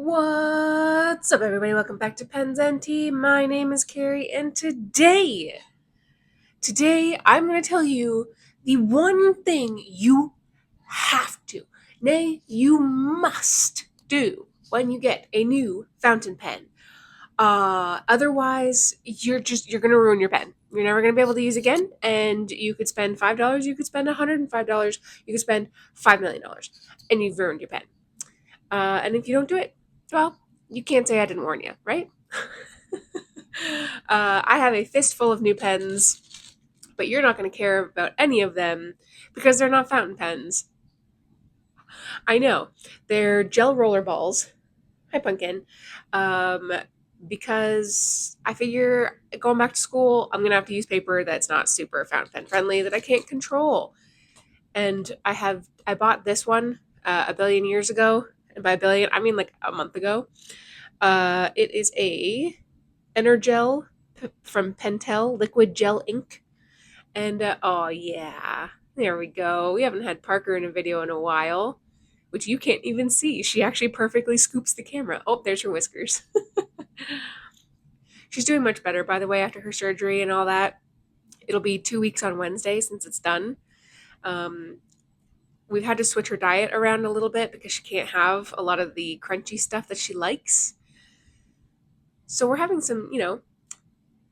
What's up, everybody? Welcome back to Pens and Tea. My name is Carrie, and today I'm going to tell you the one thing you have to, nay, you must do when you get a new fountain pen. Otherwise, you're going to ruin your pen. You're never going to be able to use again, and you could spend $5, you could spend $105, you could spend $5 million, and you've ruined your pen. And if you don't do it, well, you can't say I didn't warn you, right? I have a fistful of new pens, but you're not going to care about any of them because they're not fountain pens. I know. They're gel roller balls. Hi, Pumpkin. Um, because I figure going back to school, I'm going to have to use paper that's not super fountain pen friendly that I can't control. And I bought this one a billion years ago. And by a billion, I mean like a month ago. It is a Energel from Pentel liquid gel ink, and oh yeah, there we go. We haven't had Parker in a video in a while, which you can't even see. She actually perfectly scoops the camera. Oh, there's her whiskers. She's doing much better, by the way, after her surgery and all that. It'll be 2 weeks on Wednesday since it's done. Um, we've had to switch her diet around a little bit because she can't have a lot of the crunchy stuff that she likes. So we're having some,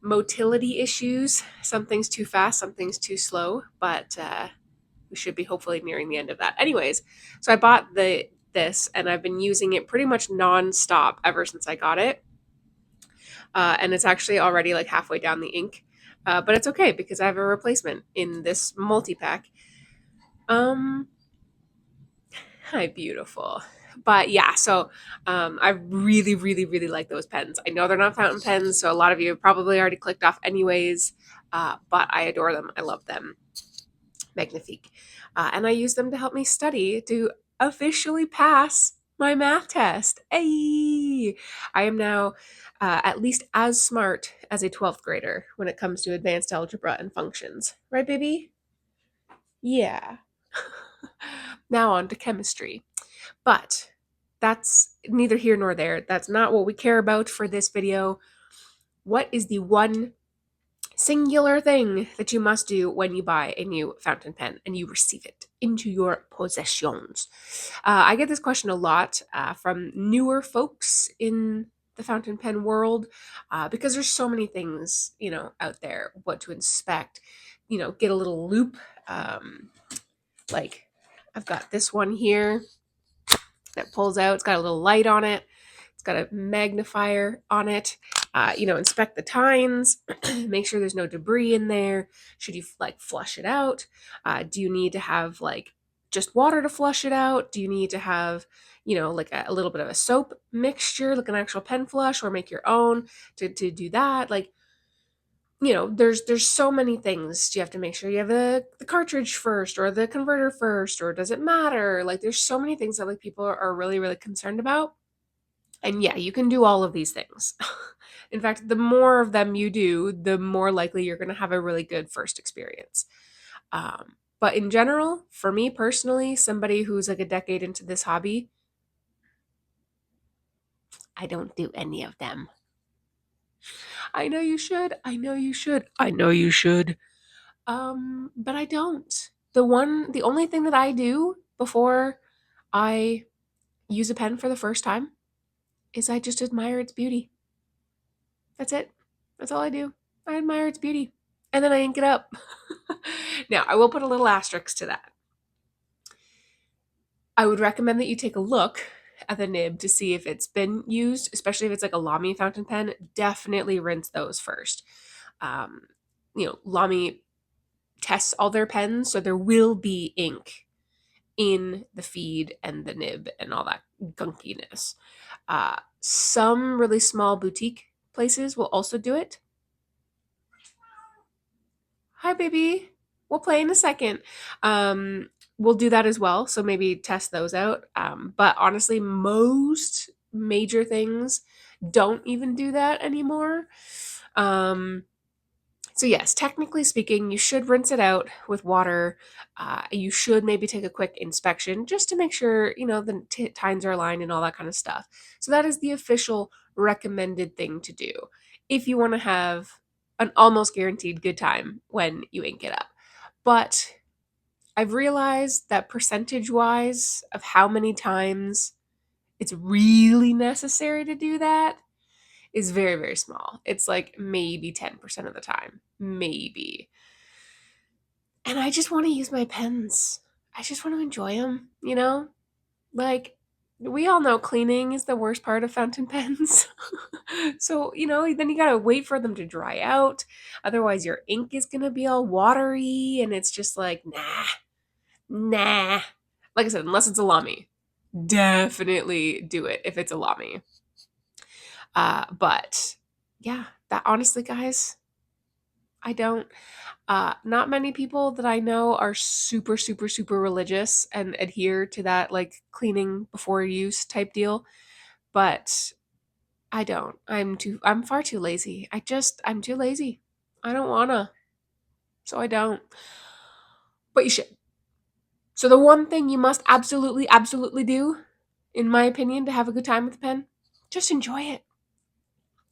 motility issues. Some things too fast, some things too slow, but we should be hopefully nearing the end of that. Anyways, so I bought this and I've been using it pretty much nonstop ever since I got it. And it's actually already like halfway down the ink. But it's okay because I have a replacement in this multi-pack. Um, Hi, beautiful. But yeah, so I really, really, really like those pens. I know they're not fountain pens, so a lot of you have probably already clicked off anyways, but I adore them. I love them. Magnifique. And I use them to help me study to officially pass my math test. Hey! I am now at least as smart as a 12th grader when it comes to advanced algebra and functions. Right, baby? Yeah. Now on to chemistry. But that's neither here nor there. That's not what we care about for this video. What is the one singular thing that you must do when you buy a new fountain pen and you receive it into your possessions? I get this question a lot from newer folks in the fountain pen world because there's so many things, out there, what to inspect, get a little loop. Like I've got this one here that pulls out. It's got a little light on it. It's got a magnifier on it. Inspect the tines, make sure there's no debris in there. Should you flush it out? Do you need to have just water to flush it out? Do you need to have, like a little bit of a soap mixture, like an actual pen flush, or make your own to do that? There's so many things. You have to make sure you have the cartridge first or the converter first, or does it matter? There's so many things that people are really, really concerned about. And yeah, you can do all of these things. In fact, the more of them you do, the more likely you're going to have a really good first experience. But in general, for me personally, somebody who's like a decade into this hobby, I don't do any of them. I know you should. I know you should. I know you should. But I don't. The only thing that I do before I use a pen for the first time is I just admire its beauty. That's it. That's all I do. I admire its beauty. And then I ink it up. Now, I will put a little asterisk to that. I would recommend that you take a look at the nib to see if it's been used, especially if it's like a Lamy fountain pen. Definitely rinse those first. Lamy tests all their pens, so there will be ink in the feed and the nib and all that gunkiness. Some really small boutique places will also do it. Hi, baby. We'll play in a second. We'll do that as well. So maybe test those out. But honestly, most major things don't even do that anymore. So yes, technically speaking, you should rinse it out with water. You should maybe take a quick inspection just to make sure, the tines are aligned and all that kind of stuff. So that is the official recommended thing to do if you want to have an almost guaranteed good time when you ink it up. But I've realized that percentage wise of how many times it's really necessary to do that is very, very small. It's like maybe 10% of the time. Maybe. And I just want to use my pens. I just want to enjoy them. Like, we all know cleaning is the worst part of fountain pens. So, then you gotta wait for them to dry out. Otherwise, your ink is gonna be all watery, and it's just like, nah. Like I said, unless it's a lamy, definitely do it if it's a lamy. But yeah, that honestly, guys, I don't. Not many people that I know are super, super, super religious and adhere to that like cleaning before use type deal. But I don't. I'm far too lazy. I'm too lazy. I don't wanna. So I don't. But you should. So the one thing you must absolutely, absolutely do, in my opinion, to have a good time with the pen, just enjoy it.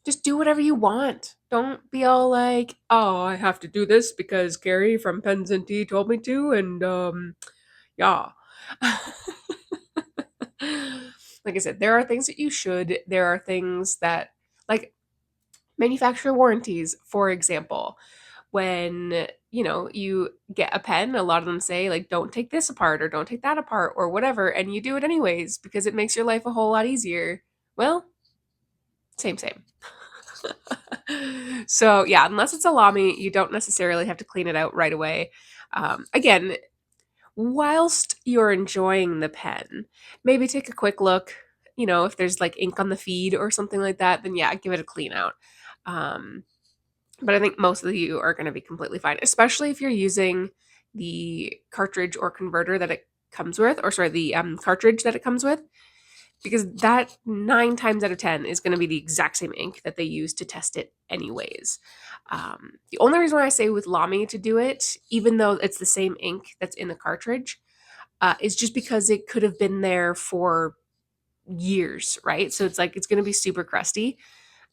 Just do whatever you want. Don't be all like, oh, I have to do this because Carrie from Pens and Tea told me to, and yeah. Like I said, there are things that you should. There are things that, like manufacturer warranties, for example. When you get a pen, a lot of them say like, don't take this apart or don't take that apart or whatever, and you do it anyways because it makes your life a whole lot easier. Well, same. So yeah, unless it's a lamy, you don't necessarily have to clean it out right away. Again, whilst you're enjoying the pen, maybe take a quick look. If there's like ink on the feed or something like that, then yeah, give it a clean out. Um, but I think most of you are going to be completely fine, especially if you're using the cartridge or converter that it comes with, or sorry, the cartridge that it comes with, because that 9 times out of 10 is going to be the exact same ink that they use to test it anyways. The only reason why I say with Lamy to do it, even though it's the same ink that's in the cartridge, is just because it could have been there for years, right? So it's like it's going to be super crusty,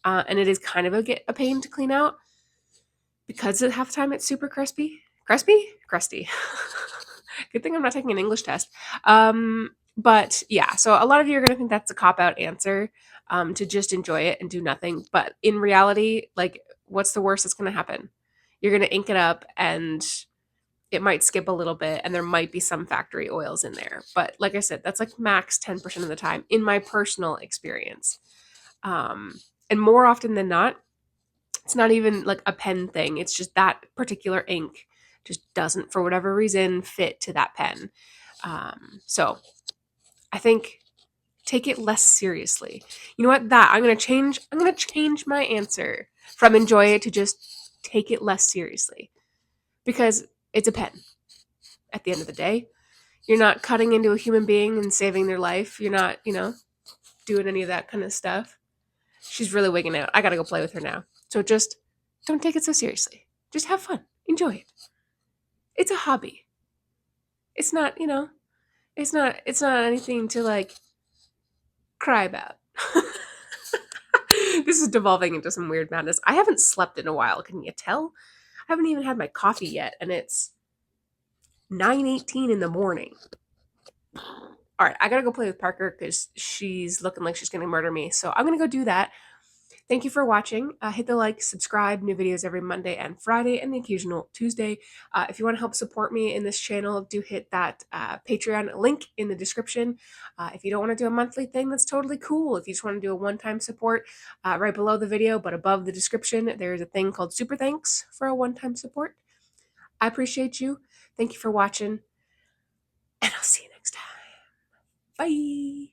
and it is kind of a pain to clean out because at half the time it's super crusty. Good thing I'm not taking an English test. But yeah, so a lot of you are gonna think that's a cop out answer, to just enjoy it and do nothing. But in reality, like, what's the worst that's gonna happen? You're gonna ink it up and it might skip a little bit and there might be some factory oils in there. But like I said, that's like max 10% of the time in my personal experience. And more often than not, it's not even like a pen thing. It's just that particular ink just doesn't, for whatever reason, fit to that pen. So I think take it less seriously. You know what? I'm gonna change. I'm gonna change my answer from enjoy it to just take it less seriously because it's a pen. At the end of the day, you're not cutting into a human being and saving their life. You're not, doing any of that kind of stuff. She's really wigging out. I gotta go play with her now. So just don't take it so seriously. Just have fun. Enjoy it. It's a hobby. It's not, it's not anything to like cry about. This is devolving into some weird madness. I haven't slept in a while, can you tell? I haven't even had my coffee yet, and it's 9:18 in the morning. All right, I gotta go play with Parker because she's looking like she's gonna murder me. So I'm gonna go do that. Thank you for watching. Hit the like, subscribe, new videos every Monday and Friday, and the occasional Tuesday. If you want to help support me in this channel, do hit that Patreon link in the description. If you don't want to do a monthly thing, that's totally cool. If you just want to do a one-time support, right below the video, but above the description, there's a thing called Super Thanks for a one-time support. I appreciate you. Thank you for watching, and I'll see you next time. Bye.